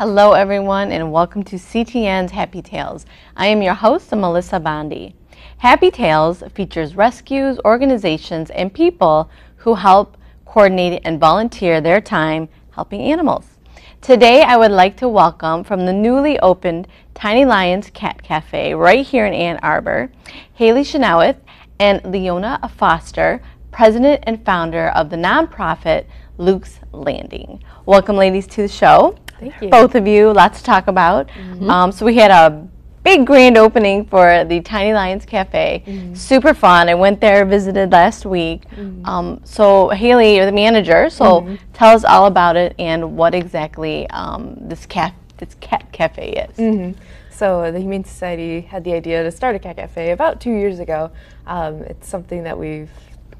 Hello everyone and welcome to CTN's Happy Tales. I am your host, Melissa Bondi. Happy Tales features rescues, organizations, and people who help coordinate and volunteer their time helping animals. Today I would like to welcome from the newly opened Tiny Lions Cat Cafe right here in Ann Arbor, Haley Chenoweth and Leona Foster, president and founder of the nonprofit Luke's Landing. Welcome ladies to the show. Thank you. Both of you, lots to talk about. So we had a big grand opening for the Tiny Lions Cafe. Super fun. I went there, visited last week. So Haley, you're the manager, so tell us all about it and what exactly this cat cafe is. So the Humane Society had the idea to start a cat cafe about 2 years ago. It's something that we've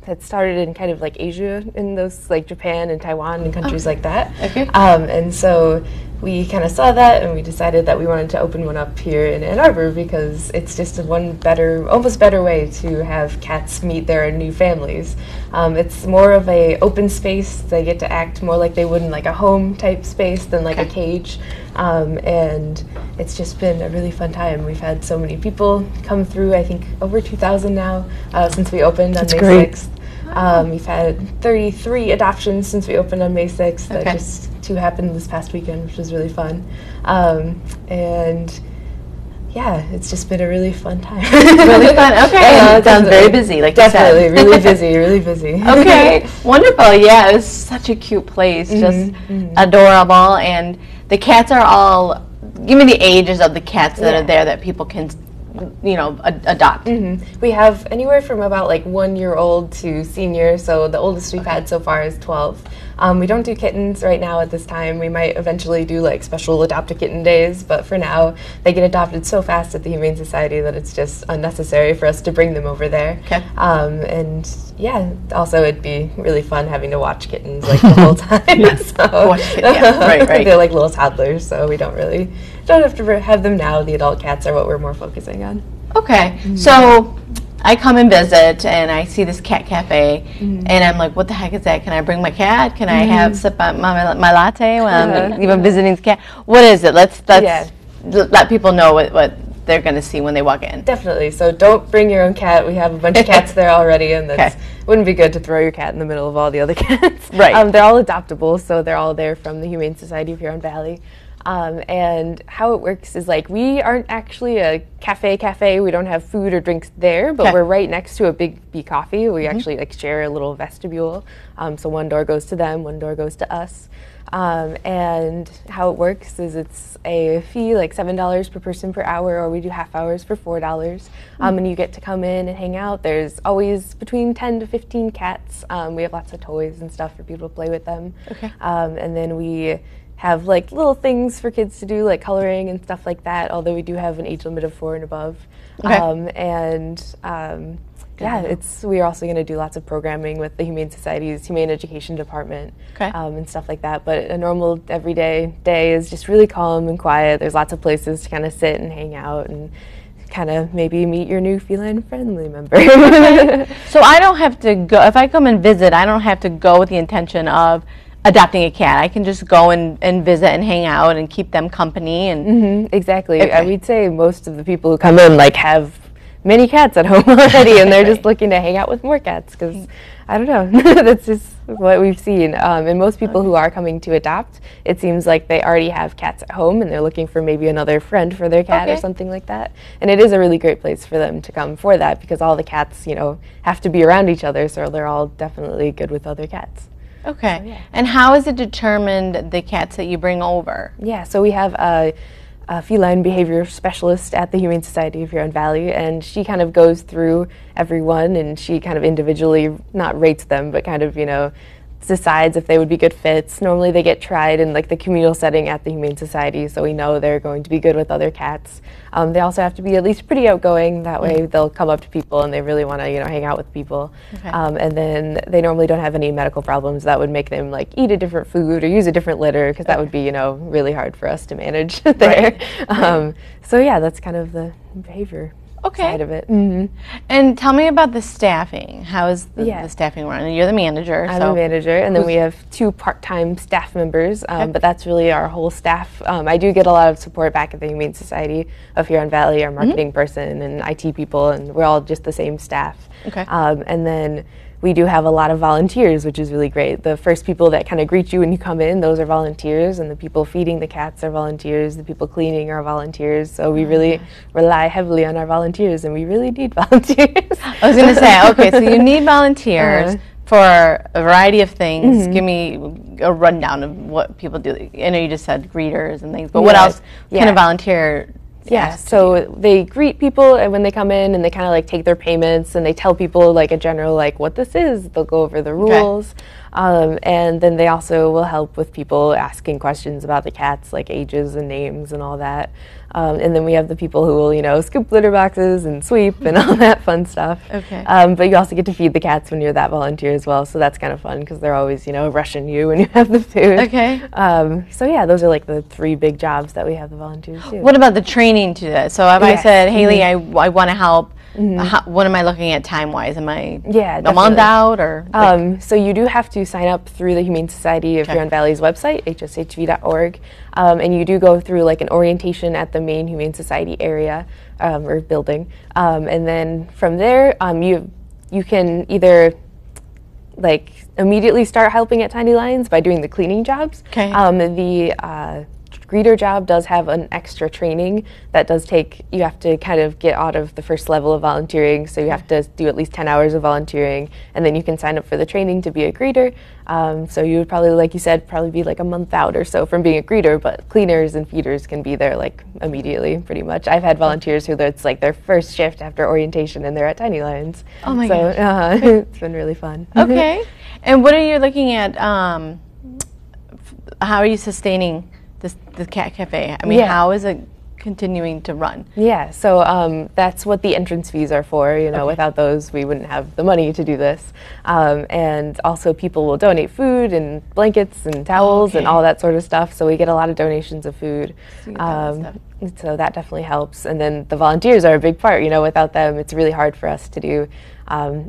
had started in kind of like Asia, in those like Japan and Taiwan and countries like that. Okay. And so we kind of saw that and we decided that we wanted to open one up here in Ann Arbor because it's just almost better way to have cats meet their new families. It's more of a open space. They get to act more like they would in like a home type space than like a cage. And it's just been a really fun time. We've had so many people come through, I think over 2,000 now since we opened on May 6th. We've had 33 adoptions since we opened on May 6th. That just two happened this past weekend, which was really fun. And yeah, it's just been a really fun time. Really fun. Okay. It sounds very busy, like definitely, you said. really busy, really busy. Okay, wonderful. Yeah, it's such a cute place, just adorable. And the cats are all, give me the ages of the cats that are there that people can, you know, adopt. We have anywhere from about like 1 year old to senior, so the oldest we've had so far is 12. We don't do kittens right now at this time. We might eventually do like special adopt-a-kitten days, but for now they get adopted so fast at the Humane Society that it's just unnecessary for us to bring them over there. And yeah, also it'd be really fun having to watch kittens like the whole time. So right. They're like little toddlers, so we don't have to have them now. The adult cats are what we're more focusing on. Okay, so I come and visit and I see this cat cafe and I'm like, what the heck is that? Can I bring my cat? Can I have sip on my latte when I'm even visiting the cat? What is it? Let's let people know what they're going to see when they walk in. Definitely. So don't bring your own cat. We have a bunch of cats there already, and that wouldn't be good to throw your cat in the middle of all the other cats. Right. They're all adoptable, so they're all there from the Humane Society of Huron Valley. And how it works is like we aren't actually a cafe. We don't have food or drinks there, but we're right next to a Big B Coffee. We actually like share a little vestibule. So one door goes to them, one door goes to us. And how it works is it's a fee like $7 per person per hour, or we do half hours for $4. And you get to come in and hang out. There's always between 10 to 15 cats. We have lots of toys and stuff for people to play with them. And then we have like little things for kids to do, like coloring and stuff like that, although we do have an age limit of 4 and above. We're also going to do lots of programming with the Humane Society's Humane Education Department and stuff like that. But a normal everyday day is just really calm and quiet. There's lots of places to kind of sit and hang out and kind of maybe meet your new feline friendly member. So I don't have to go, if I come and visit, I don't have to go with the intention of adopting a cat. I can just go and visit and hang out and keep them company. And exactly. We'd say most of the people who come in like have many cats at home already, and they're just looking to hang out with more cats because, I don't know, that's just what we've seen. And most people who are coming to adopt, it seems like they already have cats at home and they're looking for maybe another friend for their cat or something like that. And it is a really great place for them to come for that because all the cats, you know, have to be around each other, so they're all definitely good with other cats. And how is it determined the cats that you bring over? So we have a feline behavior specialist at the Humane Society of Huron Valley, and she kind of goes through everyone and she kind of individually, not rates them, but kind of, you know, decides if they would be good fits. Normally they get tried in like the communal setting at the Humane Society, so we know they're going to be good with other cats. They also have to be at least pretty outgoing. That way they'll come up to people and they really want to, you know, hang out with people. And then they normally don't have any medical problems that would make them like eat a different food or use a different litter, because that would be, you know, really hard for us to manage there. So yeah, that's kind of the behavior. side of it. And tell me about the staffing. How is the staffing run? You're the manager. I'm the manager, and then we have 2 part-time staff members, but that's really our whole staff. I do get a lot of support back at the Humane Society of Huron Valley, our marketing person and IT people, and we're all just the same staff. And then we do have a lot of volunteers, which is really great. The first people that kind of greet you when you come in, those are volunteers, and the people feeding the cats are volunteers, the people cleaning are volunteers. So we really rely heavily on our volunteers, and we really need volunteers. I was going to say, okay, so you need volunteers for a variety of things. Give me a rundown of what people do. I know you just said greeters and things, but what else can a volunteer so they greet people when they come in, and they kind of like take their payments, and they tell people like a general like what this is. They'll go over the rules, and then they also will help with people asking questions about the cats, like ages and names and all that. And then we have the people who will, you know, scoop litter boxes and sweep and all that fun stuff. But you also get to feed the cats when you're that volunteer as well, so that's kind of fun because they're always, you know, rushing you when you have the food. So yeah, those are like the 3 big jobs that we have the volunteers do. What about the training to that? So if I said, Haley, I want to help, what am I looking at time-wise? Am I a month out? Or so you do have to sign up through the Humane Society of Huron Valley's website, hshv.org, and you do go through like an orientation at the main Humane Society area or building, and then from there you can either like immediately start helping at Tiny Lions by doing the cleaning jobs. The greeter job does have an extra training that does take, you have to kind of get out of the first level of volunteering, so you have to do at least 10 hours of volunteering, and then you can sign up for the training to be a greeter. So you would probably, like you said, probably be like a month out or so from being a greeter, but cleaners and feeders can be there like immediately pretty much. I've had volunteers who it's like their first shift after orientation and they're at Tiny Lions. Oh my gosh. It's been really fun. And what are you looking at, how are you sustaining the cat cafe? I mean, how is it continuing to run? So that's what the entrance fees are for. You know, without those, we wouldn't have the money to do this. And also, people will donate food and blankets and towels and all that sort of stuff. So we get a lot of donations of food. So that definitely helps. And then the volunteers are a big part. You know, without them, it's really hard for us to do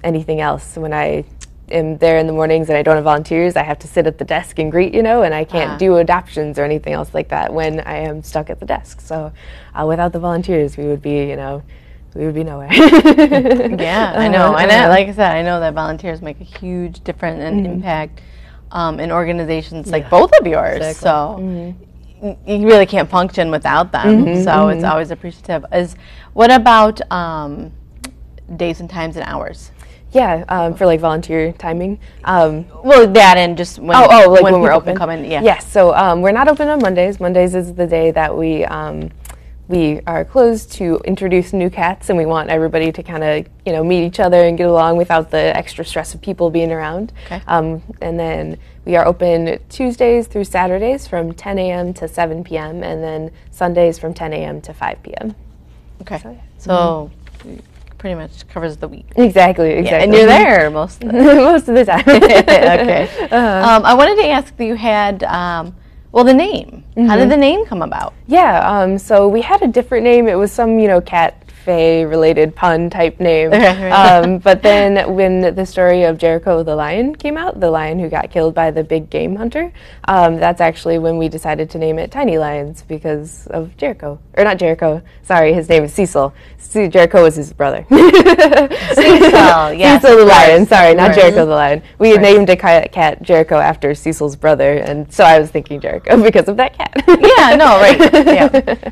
anything else. When I am there in the mornings and I don't have volunteers, I have to sit at the desk and greet, you know, and I can't do adoptions or anything else like that when I am stuck at the desk. So without the volunteers, we would be, you know, we would be nowhere. I know. And like I said, I know that volunteers make a huge difference and impact in organizations like both of yours. So you really can't function without them. So it's always appreciative. What about days and times and hours? For like volunteer timing. Well, that and just when, like when we're open. open. Come in, Yes, so we're not open on Mondays. Mondays is the day that we are closed to introduce new cats, and we want everybody to kind of, you know, meet each other and get along without the extra stress of people being around. And then we are open Tuesdays through Saturdays from 10 a.m. to 7 p.m. and then Sundays from 10 a.m. to 5 p.m. So pretty much covers the week. Exactly. And you're there most of the most of the time. I wanted to ask that you had, the name. How did the name come about? So we had a different name. It was some, you know, cat fae related pun type name. But then when the story of Jericho the lion came out, the lion who got killed by the big game hunter, that's actually when we decided to name it Tiny Lions because of Jericho. Or not Jericho, sorry, his name is Cecil. Jericho was his brother. Cecil, yes. Cecil the lion, sorry, not Jericho the lion. We had named a cat Jericho after Cecil's brother, and so I was thinking Jericho because of that cat. And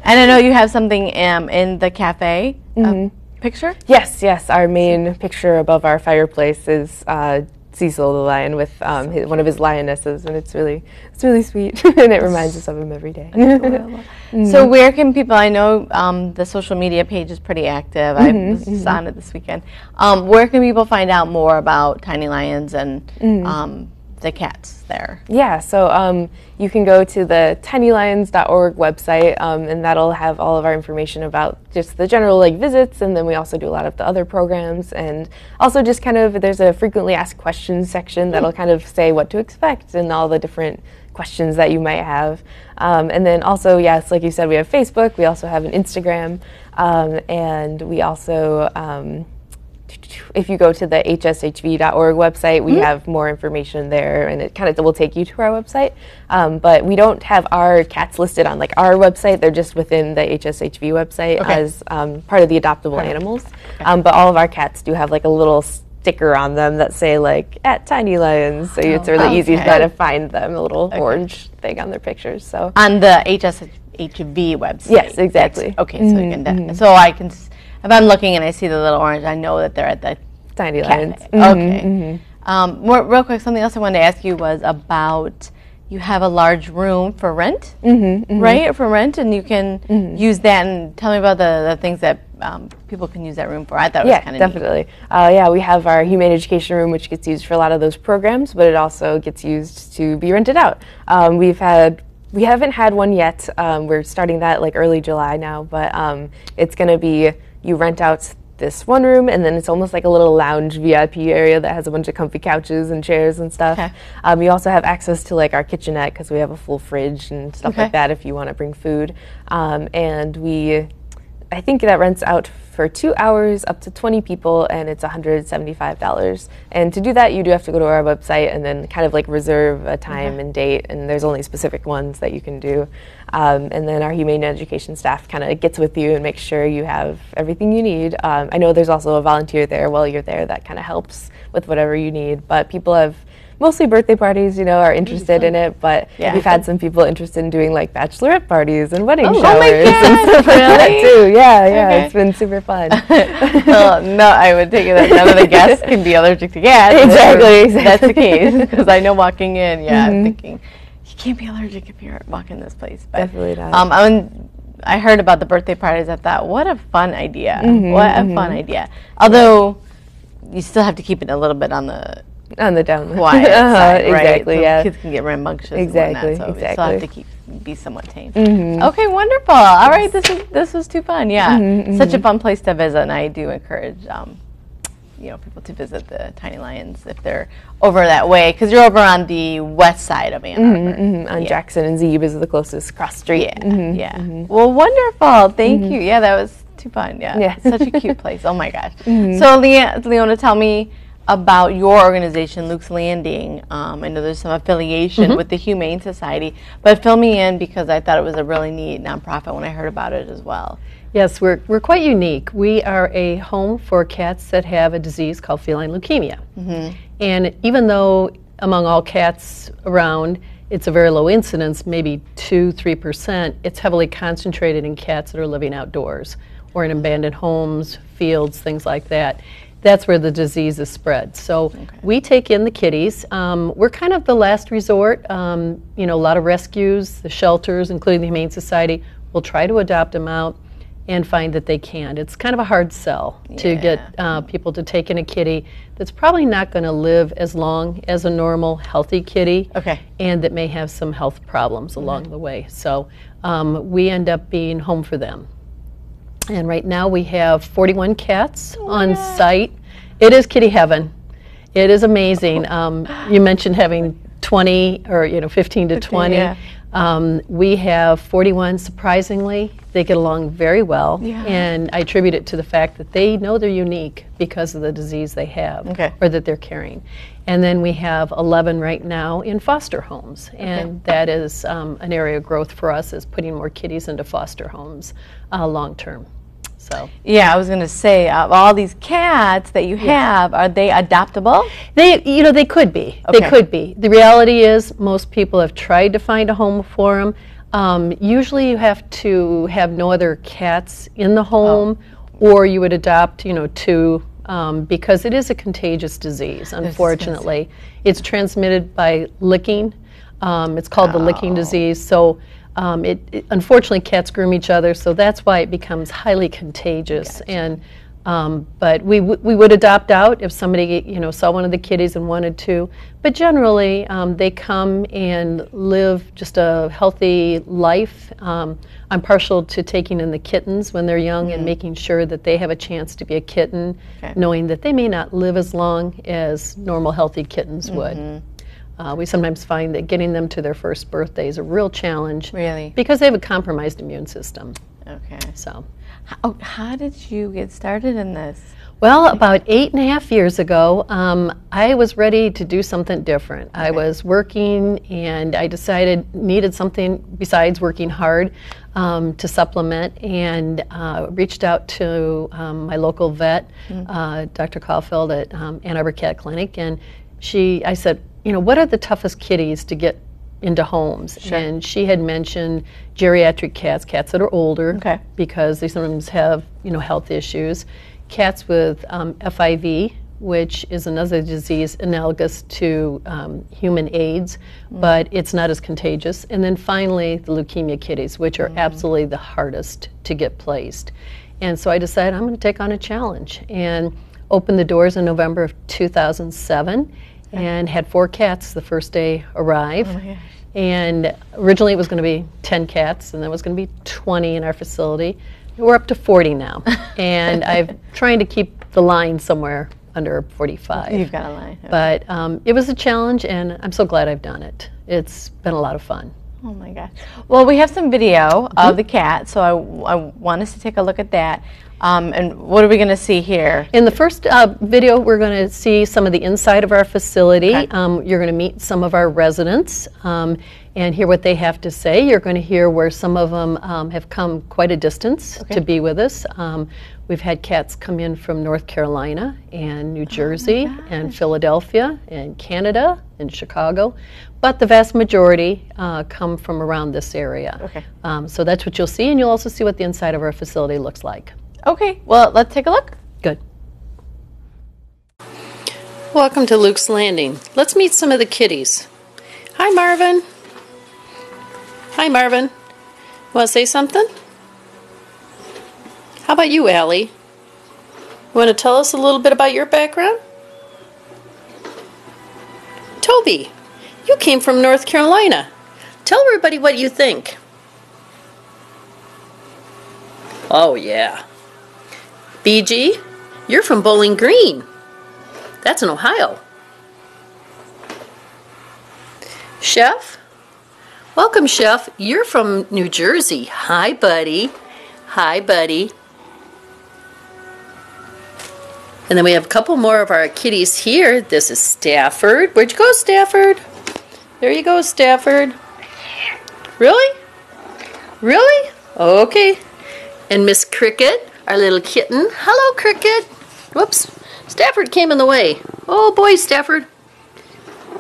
I know you have something in the cafe. Picture? Yes. Our main picture above our fireplace is Cecil the lion with one of his lionesses, and it's really sweet, and it reminds us of him every day. So where can people? I know the social media page is pretty active. I was on it this weekend. Where can people find out more about Tiny Lions and the cats there? So you can go to the tinylions.org website, and that'll have all of our information about just the general like visits, and then we also do a lot of the other programs, and also just kind of there's a frequently asked questions section that'll kind of say what to expect and all the different questions that you might have. And then also, yes, like you said, we have Facebook, we also have an Instagram, and we also, if you go to the hshv.org website, we have more information there, and it kind of will take you to our website. But we don't have our cats listed on like our website; they're just within the HSHV website as part of the adoptable animals. But all of our cats do have like a little sticker on them that say like at Tiny Lions, so it's really easy to kind of find them. A little orange thing on their pictures. So on the HSHV website. Yes, exactly. Okay, so you can. So I can. If I'm looking and I see the little orange, I know that they're at the Tiny Lions. Okay. Real quick, something else I wanted to ask you was about you have a large room for rent, right? For rent, and you can use that. And tell me about the things that people can use that room for. I thought it was kind of definitely. Yeah, we have our humane education room, which gets used for a lot of those programs, but it also gets used to be rented out. We haven't had one yet. We're starting that like early July now, but it's going to be. You rent out this one room, and then it's almost like a little lounge VIP area that has a bunch of comfy couches and chairs and stuff. You also have access to like our kitchenette because we have a full fridge and stuff like that if you want to bring food. And I think that rents out for 2 hours up to 20 people, and it's $175. And to do that, you do have to go to our website and then kind of like reserve a time and date, and there's only specific ones that you can do. And then our humane education staff kind of gets with you and makes sure you have everything you need. I know there's also a volunteer there while you're there that kind of helps with whatever you need, but people have mostly birthday parties, are interested in it, but we've had some people interested in doing like bachelorette parties and wedding showers and stuff like that too. Yeah, it's been super fun. Well, no, I would take it that none of the guests can be allergic to cats. Exactly. That's the case, because I know walking in, I'm thinking, you can't be allergic if you're walking this place. But, definitely not. I heard about the birthday parties. I thought, what a fun idea. What a fun idea. Although, you still have to keep it a little bit on the down quiet side, right? Exactly. So kids can get rambunctious. Exactly. And whatnot, so exactly. we still have to be somewhat tame. Okay, wonderful. All right, this was too fun. Yeah, such a fun place to visit, and I do encourage people to visit the Tiny Lions if they're over that way, because you're over on the west side of Ann Arbor. On Jackson and Zeeb is the closest cross street. Well, wonderful. Thank you. Yeah, that was too fun. Yeah. Such a cute place. Oh my gosh. So Leona, tell me about your organization, Luke's Landing. I know there's some affiliation with the Humane Society, but fill me in, because I thought it was a really neat nonprofit when I heard about it as well. Yes, we're quite unique. We are a home for cats that have a disease called feline leukemia. And even though among all cats around, it's a very low incidence, maybe 2-3%, it's heavily concentrated in cats that are living outdoors or in abandoned homes, fields, things like that. That's where the disease is spread. So we take in the kitties. We're kind of the last resort. A lot of rescues, the shelters, including the Humane Society, will try to adopt them out and find that they can't. It's kind of a hard sell to get people to take in a kitty that's probably not going to live as long as a normal, healthy kitty, and that may have some health problems along the way. So we end up being home for them. And right now we have 41 cats on site. It is kitty heaven. It is amazing. You mentioned having 20 or 15 to 20. We have 41. Surprisingly, they get along very well, and I attribute it to the fact that they know they're unique because of the disease they have or that they're carrying. And then we have 11 right now in foster homes, and that is an area of growth for us, is putting more kitties into foster homes long term. So I was going to say, all these cats that you have, are they adoptable? They could be. They could be. The reality is, most people have tried to find a home for them. Usually, you have to have no other cats in the home, or you would adopt, two, because it is a contagious disease. Unfortunately, it's transmitted by licking. It's called the licking disease. So. Unfortunately, cats groom each other, so that's why it becomes highly contagious. And but we would adopt out if somebody saw one of the kitties and wanted to. But generally, they come and live just a healthy life. I'm partial to taking in the kittens when they're young and making sure that they have a chance to be a kitten, knowing that they may not live as long as normal healthy kittens would. We sometimes find that getting them to their first birthday is a real challenge. Really? Because they have a compromised immune system. Okay. So, How did you get started in this? well, about 8.5 years ago, I was ready to do something different. I was working, and I needed something besides working hard to supplement, and reached out to my local vet, Dr. Caulfield at Ann Arbor Cat Clinic, and I said, what are the toughest kitties to get into homes? Sure. And she had mentioned geriatric cats that are older, Okay. because they sometimes have health issues. Cats with FIV, which is another disease analogous to human AIDS, but it's not as contagious. And then finally, the leukemia kitties, which are absolutely the hardest to get placed. And so I decided I'm going to take on a challenge and opened the doors in November of 2007 and had 4 cats the first day arrive. Oh my gosh. And originally it was going to be 10 cats, and then it was going to be 20 in our facility. We're up to 40 now, and I'm trying to keep the line somewhere under 45. You've got a line. Okay. But it was a challenge, and I'm so glad I've done it. It's been a lot of fun. Oh my gosh. Well, we have some video of the cat, so I want us to take a look at that. And what are we going to see here? In the first video, we're going to see some of the inside of our facility. Okay. You're going to meet some of our residents and hear what they have to say. You're going to hear where some of them have come quite a distance to be with us. We've had cats come in from North Carolina and New Jersey and Philadelphia and Canada and Chicago, but the vast majority come from around this area. Okay. So that's what you'll see, and you'll also see what the inside of our facility looks like. Okay, well, let's take a look. Good. Welcome to Luke's Landing. Let's meet some of the kitties. Hi, Marvin. Hi, Marvin. Want to say something? How about you, Allie? You want to tell us a little bit about your background? Toby, you came from North Carolina. Tell everybody what you think. Oh, yeah. BG, you're from Bowling Green. That's in Ohio. Chef, welcome, Chef. You're from New Jersey. Hi, buddy. Hi, buddy. And then we have a couple more of our kitties here. This is Stafford. Where'd you go, Stafford? There you go, Stafford. Really? Really? Okay. And Miss Cricket, our little kitten. Hello, Cricket. Whoops. Stafford came in the way. Oh, boy, Stafford.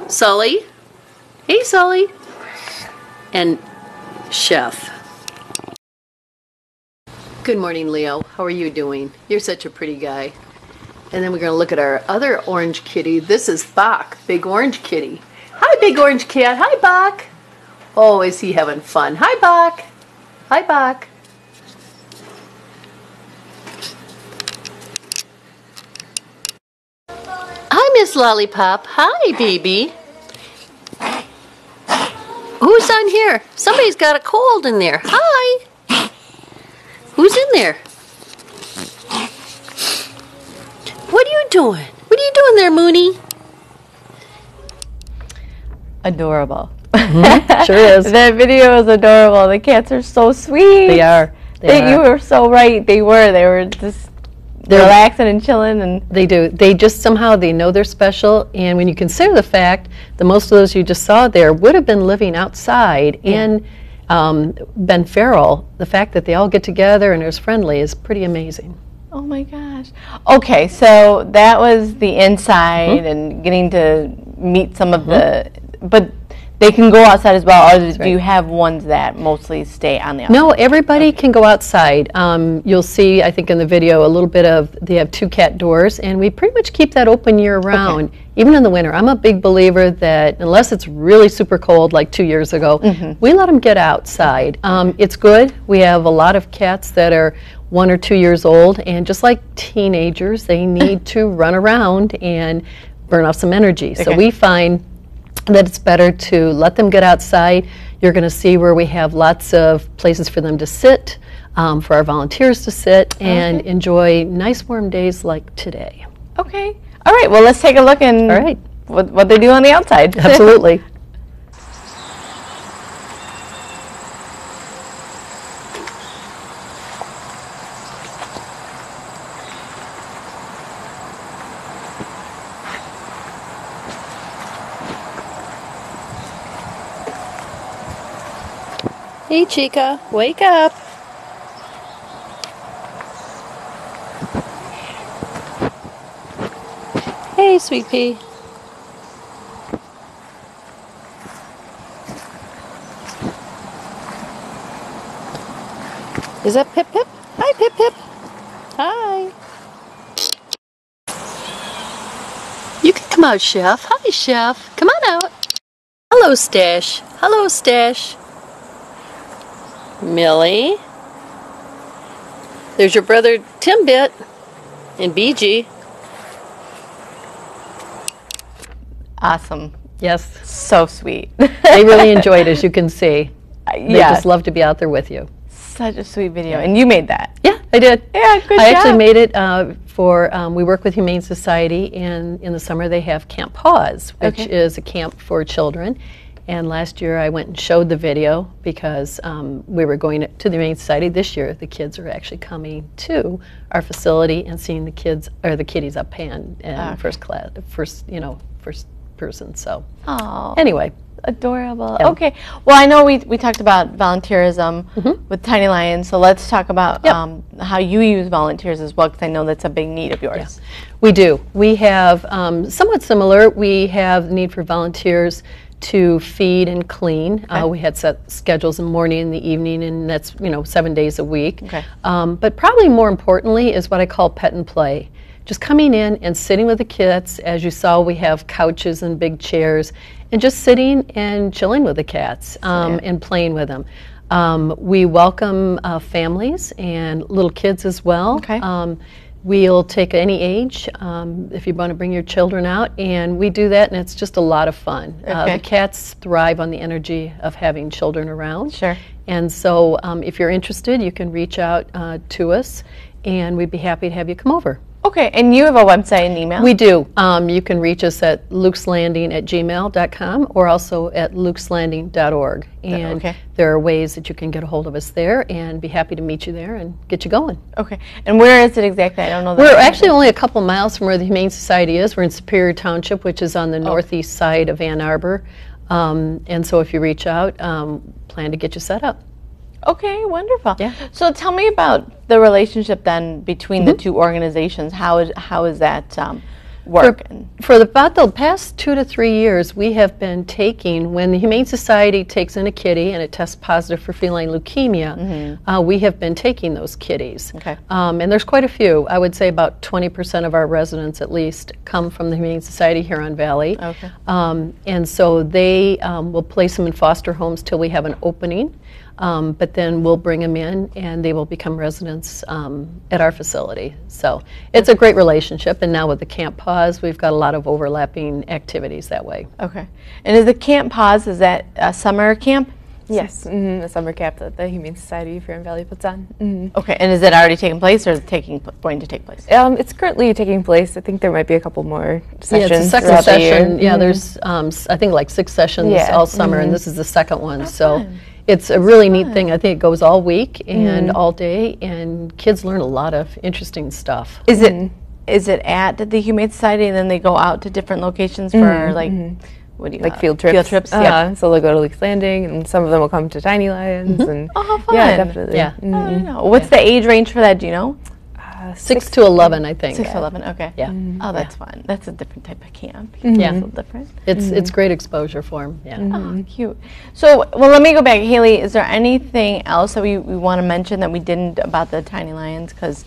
Sully. Hey, Sully. And Chef. Good morning, Leo. How are you doing? You're such a pretty guy. And then we're going to look at our other orange kitty. This is Bach, big orange kitty. Hi, big orange cat. Hi, Bach. Oh, is he having fun? Hi, Bach. Hi, Bach. Hi, Miss Lollipop. Hi, baby. Who's on here? Somebody's got a cold in there. Hi. Who's in there? What are you doing? What are you doing there, Mooney? Adorable. Sure is. That video is adorable. The cats are so sweet. They are. You were so right. They were just relaxing and chilling, and They do. They just somehow they know they're special, and when you consider the fact that most of those you just saw there would have been living outside in Ben Farrell, the fact that they all get together and are as friendly is pretty amazing. oh my gosh. Okay, so that was the inside and getting to meet some of the, but they can go outside as well, or do you have ones that mostly stay on the outside? No, everybody can go outside. You'll see, I think in the video, a little bit of, they have 2 cat doors, and we pretty much keep that open year round, even in the winter. I'm a big believer that unless it's really super cold, like 2 years ago, we let them get outside. It's good. We have a lot of cats that are 1 or 2 years old, and just like teenagers, they need to run around and burn off some energy. So we find that it's better to let them get outside. You're going to see where we have lots of places for them to sit, for our volunteers to sit, and enjoy nice warm days like today. Okay. All right, well, let's take a look and All right. what they do on the outside. Absolutely. Hey, Chica, wake up. Hey, Sweet Pea. Is that Pip Pip? Hi, Pip Pip. Hi. You can come out, Chef. Hi, Chef. Come on out. Hello, Stash. Hello, Stash. Millie. There's your brother Timbit and BG. Awesome. Yes. So sweet. They really enjoyed, as you can see. They Yeah. just love to be out there with you. Such a sweet video. And you made that. Yeah, I did. Yeah, good I job. actually made it we work with Humane Society, and in the summer they have Camp Paws, which Okay. is a camp for children. And last year I went and showed the video because we were going to the Humane Society. This year the kids are actually coming to our facility and seeing the kids, or the kitties up hand and first person. So Oh, anyway. adorable. Yeah. Okay. Well, I know we talked about volunteerism with Tiny Lions, so let's talk about how you use volunteers as well, because I know that's a big need of yours. We do. We have somewhat similar. We have the need for volunteers to feed and clean. We had set schedules in the morning and the evening, and that's 7 days a week. Okay. But probably more importantly is what I call pet and play. Just coming in and sitting with the kids. As you saw, we have couches and big chairs, and just sitting and chilling with the cats and playing with them. We welcome families and little kids as well. Okay. We'll take any age if you want to bring your children out, and we do that, and it's just a lot of fun. Okay. The cats thrive on the energy of having children around. Sure. And so if you're interested, you can reach out to us, and we'd be happy to have you come over. Okay, and you have a website and email? We do. You can reach us at lukeslanding@gmail.com or also at lukeslanding.org. And Okay. there are ways that you can get a hold of us there, and be happy to meet you there and get you going. Okay, and where is it exactly? I don't know. We're actually only a couple miles from where the Humane Society is. We're in Superior Township, which is on the northeast side of Ann Arbor. And so if you reach out, plan to get you set up. Okay, wonderful. Yeah. So tell me about the relationship then between the two organizations. How is that work? For about the past 2 to 3 years, we have been taking, when the Humane Society takes in a kitty and it tests positive for feline leukemia, we have been taking those kitties. Okay. And there's quite a few. I would say about 20% of our residents at least come from the Humane Society Huron Valley. Okay. And so they will place them in foster homes till we have an opening. But then we'll bring them in, and they will become residents at our facility. So it's a great relationship, and now with the Camp Paws, we've got a lot of overlapping activities that way. Okay. And is the Camp Paws, is that a summer camp? Yes, a summer camp that the Humane Society of Huron Valley puts on. Okay, and is it already taking place, or is it going to take place? It's currently taking place. I think there might be a couple more sessions. Yeah, it's the second throughout the year. session. Yeah, there's I think like 6 sessions Yeah. all summer, and this is the second one. So fun. it's a really neat thing. I think it goes all week and all day, and kids learn a lot of interesting stuff. Is it at the Humane Society, and then they go out to different locations for what do you Like field trips. Field trips, yeah. So they'll go to Luke's Landing, and some of them will come to Tiny Lions. And Oh, how fun. yeah, definitely. Yeah. Oh, I don't know. What's the age range for that? Do you know? 6 to 11, I think. 6 to 11. Okay. Yeah. Oh, that's fun. That's a different type of camp. Yeah. A little different. It's great exposure for them. Yeah. Oh, cute. So, well, let me go back. Haley, is there anything else that we want to mention that we didn't about the Tiny Lions? Because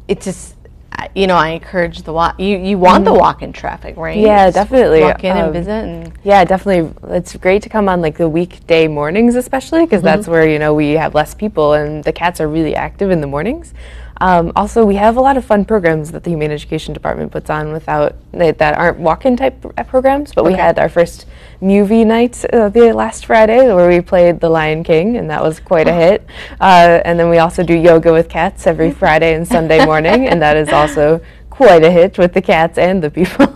it's just, I encourage the walk. You want the walk-in traffic, right? Yeah, Just definitely. Walk in and visit. And Yeah, definitely. It's great to come on like the weekday mornings, especially because that's where we have less people, and the cats are really active in the mornings. Also, we have a lot of fun programs that the Humane Education Department puts on that aren't walk-in type programs. But we had our first movie night the last Friday where we played The Lion King, and that was quite a hit. And then we also do yoga with cats every Friday and Sunday morning, and that is also quite a hit with the cats and the people.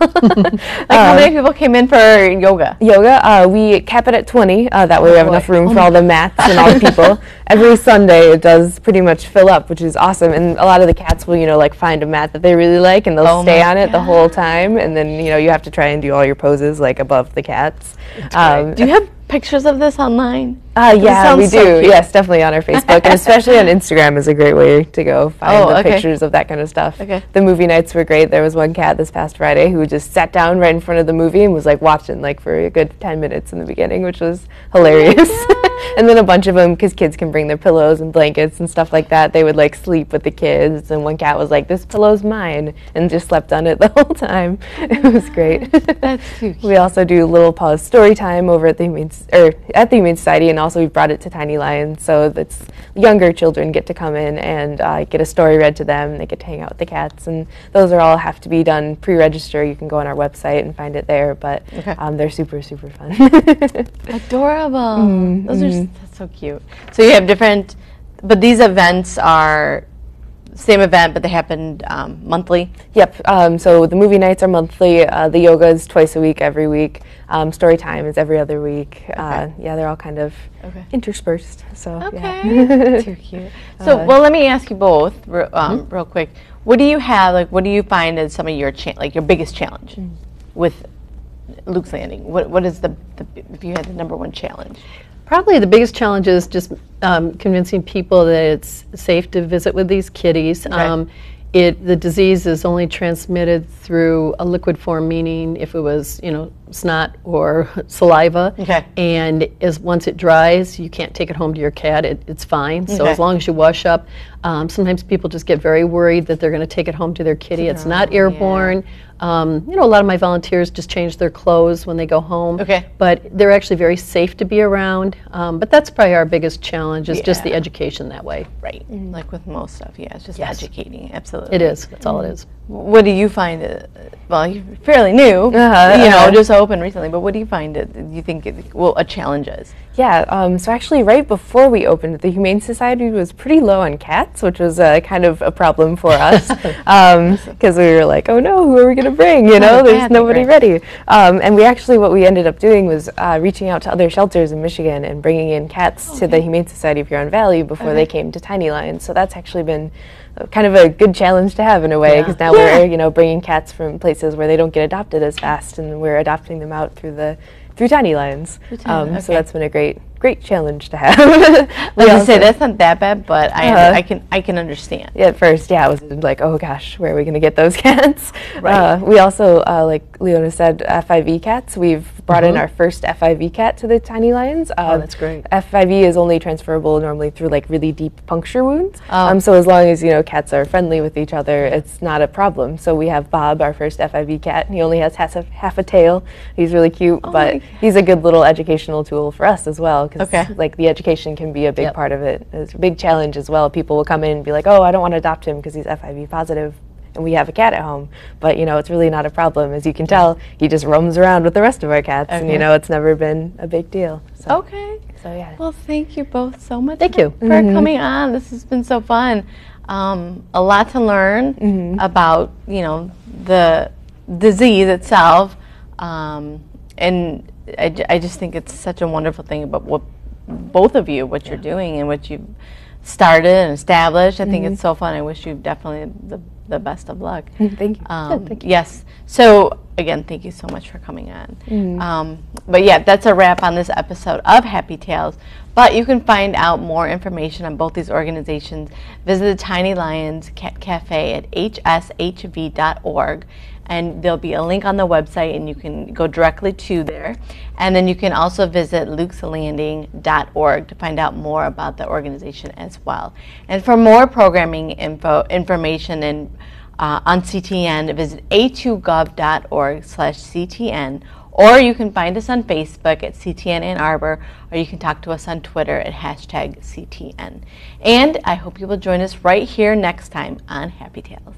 How many people came in for yoga? Yoga, we cap it at 20. That way we have enough room for all the mats and all the people. Every Sunday it does pretty much fill up, which is awesome. And a lot of the cats will, like find a mat that they really like, and they'll stay on it the whole time. And then, you have to try and do all your poses like above the cats. Do you have pictures of this online? Yeah, we do. Yes, definitely on our Facebook, and especially on Instagram is a great way to go find the pictures of that kind of stuff. The movie nights were great. There was one cat this past Friday who just sat down right in front of the movie and was like watching like for a good 10 minutes in the beginning, which was hilarious. And then a bunch of them, because kids can bring their pillows and blankets and stuff like that, they would like sleep with the kids. And one cat was like, "This pillow's mine," and just slept on it the whole time. It was great. That's too cute. We also do Little Paws story time over at the Humane Society, and also we've brought it to Tiny Lions, so that's younger children get to come in and get a story read to them. They get to hang out with the cats, and those are all have to be done pre-register. You can go on our website and find it there, but they're super, super fun. Adorable. Those are that's so cute. So you have different, but these events are same event, but they happened monthly? Yep. So the movie nights are monthly. The yoga is twice a week, every week. Story time is every other week. Yeah, they're all kind of interspersed. So too cute. So well, let me ask you both real quick. What do you have? Like, what do you find as some of your your biggest challenge with Luke's Landing? What is the if you had the number one challenge? Probably the biggest challenge is just convincing people that it's safe to visit with these kitties. The disease is only transmitted through a liquid form, meaning if it was, snot or saliva. And once it dries, you can't take it home to your cat. It's fine. So as long as you wash up. Sometimes people just get very worried that they're going to take it home to their kitty. It's not airborne. A lot of my volunteers just change their clothes when they go home. But they're actually very safe to be around. But that's probably our biggest challenge is just the education that way. Right. Like with most stuff, it's just educating. Absolutely. It is. That's all it is. What do you find? Well, you're fairly new, just open recently, but what do you find you think a challenge is? Yeah, so actually right before we opened, the Humane Society was pretty low on cats, which was kind of a problem for us because we were like, oh no, who are we going to bring? There's nobody ready. And what we ended up doing was reaching out to other shelters in Michigan and bringing in cats to the Humane Society of Huron Valley before they came to Tiny Lions. So that's actually been kind of a good challenge to have in a way, because now we're bringing cats from places where they don't get adopted as fast, and we're adopting them out through Tiny Lions. So that's been a great challenge to have. I was gonna say that's not that bad, but I can understand. Yeah, at first, I was like, oh gosh, where are we going to get those cats? We also, like Leona said, FIV cats. We've brought in our first FIV cat to the Tiny Lions. That's great. FIV is only transferable normally through like really deep puncture wounds. So as long as cats are friendly with each other, it's not a problem. So we have Bob, our first FIV cat. He only has half a tail. He's really cute, but he's a good little educational tool for us as well. Like the education can be a big part of it. It's a big challenge as well. People will come in and be like, oh, I don't want to adopt him because he's FIV positive and we have a cat at home. But it's really not a problem. As you can tell, he just roams around with the rest of our cats and it's never been a big deal. So. So yeah. Well, thank you both so much. Thank you for coming on. This has been so fun. A lot to learn about the disease itself, and I just think it's such a wonderful thing about what both of you, what you're doing and what you've started and established. I think it's so fun. I wish you definitely the best of luck. Thank you. Thank you. Yes. So again, thank you so much for coming on. But yeah, that's a wrap on this episode of Happy Tales. But you can find out more information on both these organizations. Visit the Tiny Lions Cat Cafe at hshv.org. And there'll be a link on the website, and you can go directly to there. And then you can also visit lukeslanding.org to find out more about the organization as well. And for more programming information and on CTN, visit a2gov.org/CTN, or you can find us on Facebook at CTN Ann Arbor, or you can talk to us on Twitter at #CTN. And I hope you will join us right here next time on Happy Tales.